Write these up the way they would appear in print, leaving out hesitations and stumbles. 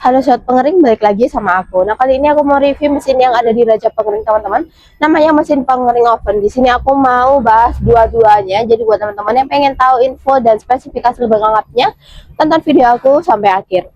Halo Sobat Pengering, balik lagi sama aku. Nah, kali ini aku mau review mesin yang ada di Raja Pengering, teman-teman. Namanya mesin pengering oven. Di sini aku mau bahas dua-duanya. Jadi buat teman-teman yang pengen tahu info dan spesifikasi lebih lengkapnya, tonton video aku sampai akhir.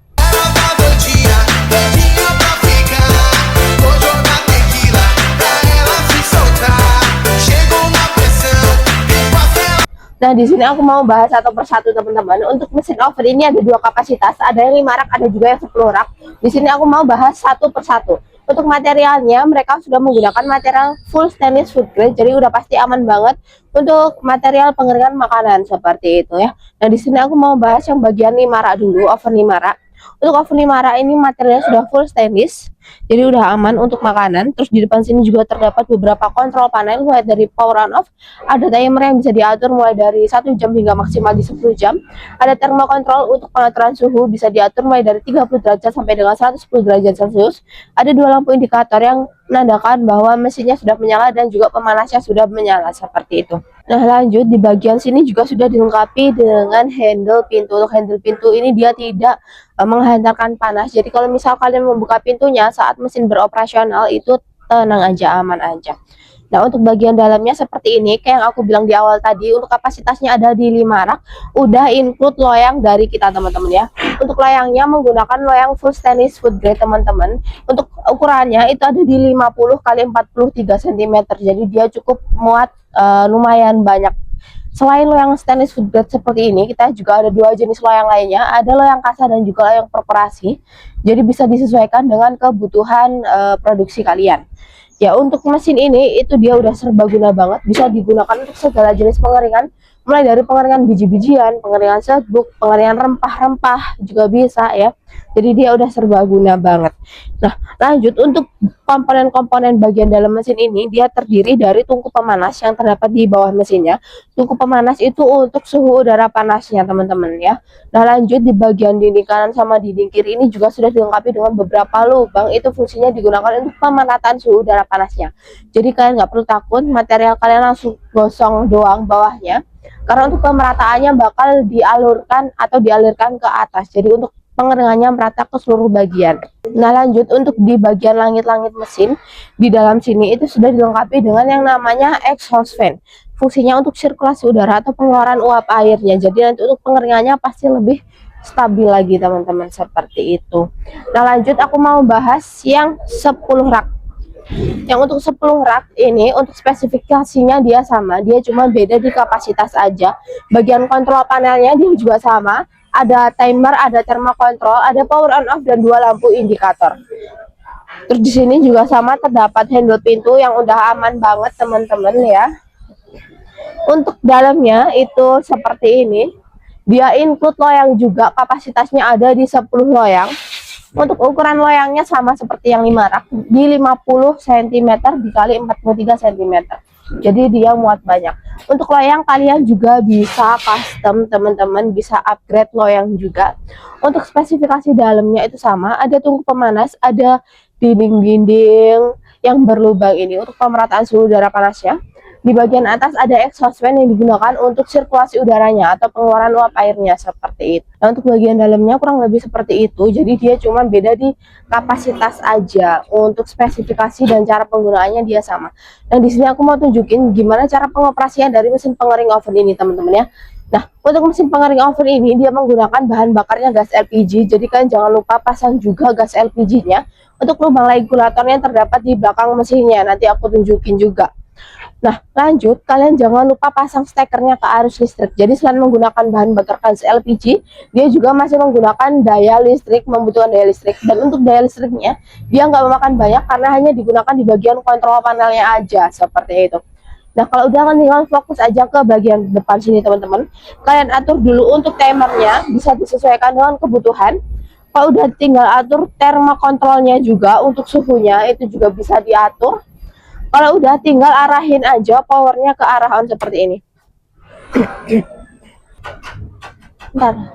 Nah, di sini aku mau bahas satu persatu, teman-teman. Untuk mesin oven ini ada dua kapasitas, ada yang 5 rak, ada juga yang 10 rak. Di sini aku mau bahas satu persatu. Untuk materialnya, mereka sudah menggunakan material full stainless food grade, jadi udah pasti aman banget untuk material pengeringan makanan seperti itu ya. Nah, di sini aku mau bahas yang bagian 5 rak dulu, oven 5 rak. Untuk oven 5 rak ini materialnya sudah full stainless, jadi udah aman untuk makanan. Terus di depan sini juga terdapat beberapa kontrol panel, mulai dari power on off, ada timer yang bisa diatur mulai dari 1 jam hingga maksimal di 10 jam. Ada thermokontrol untuk pengaturan suhu, bisa diatur mulai dari 30 derajat sampai dengan 110 derajat Celcius. Ada dua lampu indikator yang menandakan bahwa mesinnya sudah menyala dan juga pemanasnya sudah menyala seperti itu. Nah, lanjut di bagian sini juga sudah dilengkapi dengan handle pintu. Untuk handle pintu ini dia tidak menghantarkan panas. Jadi kalau misal kalian membuka pintunya saat mesin beroperasional itu tenang aja, aman aja. Nah, untuk bagian dalamnya seperti ini, kayak yang aku bilang di awal tadi, untuk kapasitasnya ada di 5 rak, udah include loyang dari kita, teman-teman ya. Untuk loyangnya menggunakan loyang full stainless food grade, teman-teman. Untuk ukurannya itu ada di 50 kali 43 cm, jadi dia cukup muat lumayan banyak. Selain loyang stainless food grade seperti ini, kita juga ada dua jenis loyang lainnya, ada loyang kasa dan juga loyang perforasi. Jadi bisa disesuaikan dengan kebutuhan produksi kalian. Ya, untuk mesin ini itu dia udah serbaguna banget, bisa digunakan untuk segala jenis pengeringan, mulai dari pengeringan biji-bijian, pengeringan serbuk, pengeringan rempah-rempah juga bisa ya. Jadi dia udah serbaguna banget. Nah, lanjut untuk komponen-komponen bagian dalam mesin ini, dia terdiri dari tungku pemanas yang terdapat di bawah mesinnya. Tungku pemanas itu untuk suhu udara panasnya, teman-teman ya. Nah, lanjut di bagian dinding kanan sama dinding kiri ini juga sudah dilengkapi dengan beberapa lubang. Itu fungsinya digunakan untuk pemanataan suhu udara panasnya. Jadi kalian nggak perlu takut material kalian langsung gosong doang bawahnya, karena untuk pemerataannya bakal dialurkan atau dialirkan ke atas. Jadi untuk pengeringannya merata ke seluruh bagian. Nah, lanjut untuk di bagian langit-langit mesin, di dalam sini itu sudah dilengkapi dengan yang namanya exhaust fan. Fungsinya untuk sirkulasi udara atau pengeluaran uap airnya. Jadi nanti untuk pengeringannya pasti lebih stabil lagi, teman-teman, seperti itu. Nah, lanjut aku mau bahas yang 10 rak. Yang untuk 10 rak ini untuk spesifikasinya dia sama, dia cuma beda di kapasitas aja. Bagian kontrol panelnya dia juga sama, ada timer, ada thermokontrol, ada power on off dan dua lampu indikator. Terus di sini juga sama terdapat handle pintu yang udah aman banget, teman-teman ya. Untuk dalamnya itu seperti ini. Dia include loyang juga, kapasitasnya ada di 10 loyang. Untuk ukuran loyangnya sama seperti yang 5 rak, di 50 cm dikali 43 cm. Jadi dia muat banyak. Untuk loyang kalian juga bisa custom, teman-teman, bisa upgrade loyang juga. Untuk spesifikasi dalamnya itu sama, ada tungku pemanas, ada dinding-dinding yang berlubang ini untuk pemerataan suhu udara panasnya. Di bagian atas ada exhaust fan yang digunakan untuk sirkulasi udaranya atau pengeluaran uap airnya seperti itu. Nah, untuk bagian dalamnya kurang lebih seperti itu. Jadi dia cuma beda di kapasitas aja. Untuk spesifikasi dan cara penggunaannya dia sama. Nah, di sini aku mau tunjukin gimana cara pengoperasian dari mesin pengering oven ini, teman-teman ya. Nah, untuk mesin pengering oven ini dia menggunakan bahan bakarnya gas LPG. Jadi kalian jangan lupa pasang juga gas LPG-nya. Untuk lubang regulatornya terdapat di belakang mesinnya. Nanti aku tunjukin juga. Nah, lanjut, kalian jangan lupa pasang stekernya ke arus listrik. Jadi selain menggunakan bahan bakar gas LPG, dia juga masih menggunakan daya listrik, membutuhkan daya listrik. Dan untuk daya listriknya, dia nggak memakan banyak karena hanya digunakan di bagian kontrol panelnya aja, seperti itu. Nah, kalau udah kan tinggal fokus aja ke bagian depan sini, teman-teman. Kalian atur dulu untuk timernya, bisa disesuaikan dengan kebutuhan. Kalau udah tinggal atur thermokontrolnya juga untuk suhunya, itu juga bisa diatur. Kalau udah tinggal arahin aja powernya ke arah on seperti ini. Bentar.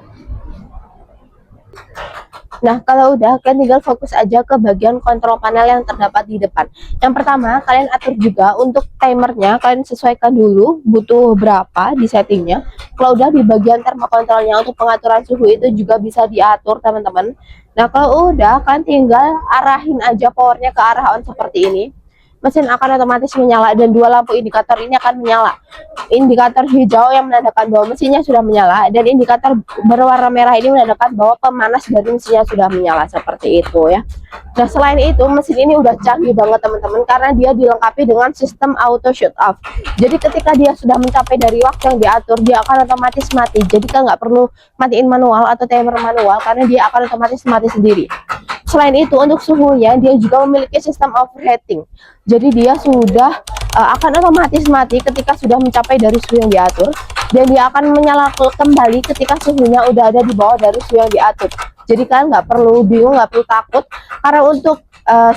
Nah, kalau udah, kalian tinggal fokus aja ke bagian kontrol panel yang terdapat di depan. Yang pertama, kalian atur juga untuk timernya, kalian sesuaikan dulu butuh berapa di settingnya. Kalau udah di bagian termokontrolnya untuk pengaturan suhu itu juga bisa diatur, teman-teman. Nah, kalau udah, kalian tinggal arahin aja powernya ke arah on seperti ini. Mesin akan otomatis menyala dan dua lampu indikator ini akan menyala. Indikator hijau yang menandakan bahwa mesinnya sudah menyala dan indikator berwarna merah ini menandakan bahwa pemanas dari mesinnya sudah menyala, seperti itu ya. Nah, selain itu mesin ini udah canggih banget teman-teman, karena dia dilengkapi dengan sistem auto shut off. Jadi ketika dia sudah mencapai dari waktu yang diatur, dia akan otomatis mati. Jadi kan nggak perlu matiin manual atau timer manual, karena dia akan otomatis mati sendiri. Selain itu, untuk suhunya dia juga memiliki sistem overheating. Jadi dia sudah akan otomatis mati ketika sudah mencapai dari suhu yang diatur, dan dia akan menyala kembali ketika suhunya udah ada di bawah dari suhu yang diatur. Jadi kalian nggak perlu bingung, nggak perlu takut, karena untuk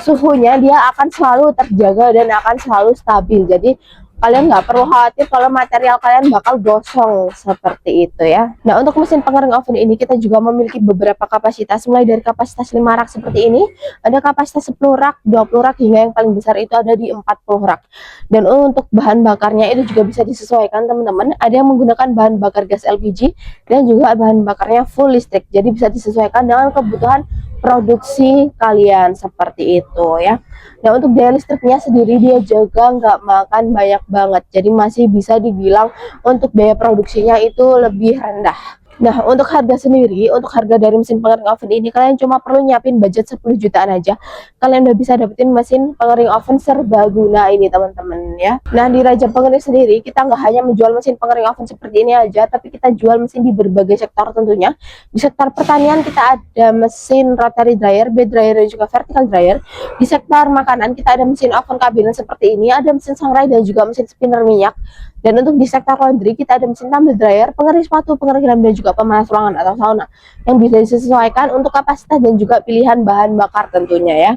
suhunya dia akan selalu terjaga dan akan selalu stabil. Jadi kalian nggak perlu khawatir kalau material kalian bakal gosong, seperti itu ya. Nah, untuk mesin pengering oven ini kita juga memiliki beberapa kapasitas, mulai dari kapasitas 5 rak seperti ini, ada kapasitas 10 rak, 20 rak, hingga yang paling besar itu ada di 40 rak. Dan untuk bahan bakarnya itu juga bisa disesuaikan teman-teman, ada yang menggunakan bahan bakar gas LPG dan juga bahan bakarnya full listrik, jadi bisa disesuaikan dengan kebutuhan produksi kalian, seperti itu ya. Nah, untuk daya listriknya sendiri dia juga nggak makan banyak banget, jadi masih bisa dibilang untuk biaya produksinya itu lebih rendah. Nah, untuk harga sendiri, untuk harga dari mesin pengering oven ini kalian cuma perlu nyiapin budget 10 jutaan aja. Kalian udah bisa dapetin mesin pengering oven serbaguna ini teman-teman ya. Nah, di Raja Pengering sendiri kita nggak hanya menjual mesin pengering oven seperti ini aja, tapi kita jual mesin di berbagai sektor tentunya. Di sektor pertanian kita ada mesin rotary dryer, bed dryer, dan juga vertical dryer. Di sektor makanan kita ada mesin oven kabinet seperti ini, ada mesin sangrai dan juga mesin spinner minyak. Dan untuk di sektor laundry kita ada mesin tumble dryer, pengering sepatu, pengering helm, dan juga pemanas ruangan atau sauna yang bisa disesuaikan untuk kapasitas dan juga pilihan bahan bakar tentunya ya.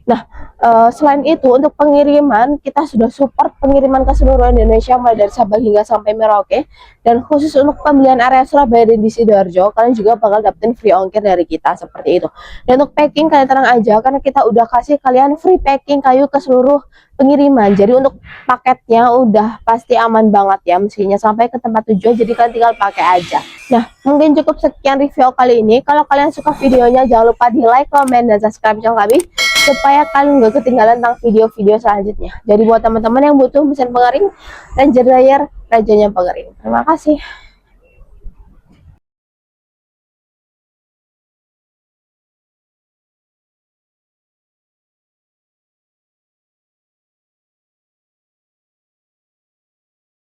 Nah, selain itu untuk pengiriman kita sudah support pengiriman ke seluruh Indonesia, mulai dari Sabang hingga sampai Merauke. Dan khusus untuk pembelian area Surabaya dan di Sidoarjo, kalian juga bakal dapetin free ongkir dari kita, seperti itu. Dan untuk packing kalian tenang aja, karena kita udah kasih kalian free packing kayu ke seluruh pengiriman. Jadi untuk paketnya udah pasti aman banget ya, mesinnya sampai ke tempat tujuan, jadi kalian tinggal pakai aja. Nah, mungkin cukup sekian review kali ini. Kalau kalian suka videonya, jangan lupa di like, comment, dan subscribe channel kami, supaya kalian gak ketinggalan tentang video-video selanjutnya. Jadi buat teman-teman yang butuh mesin pengering, Ranger Dryer, rajanya pengering. Terima kasih.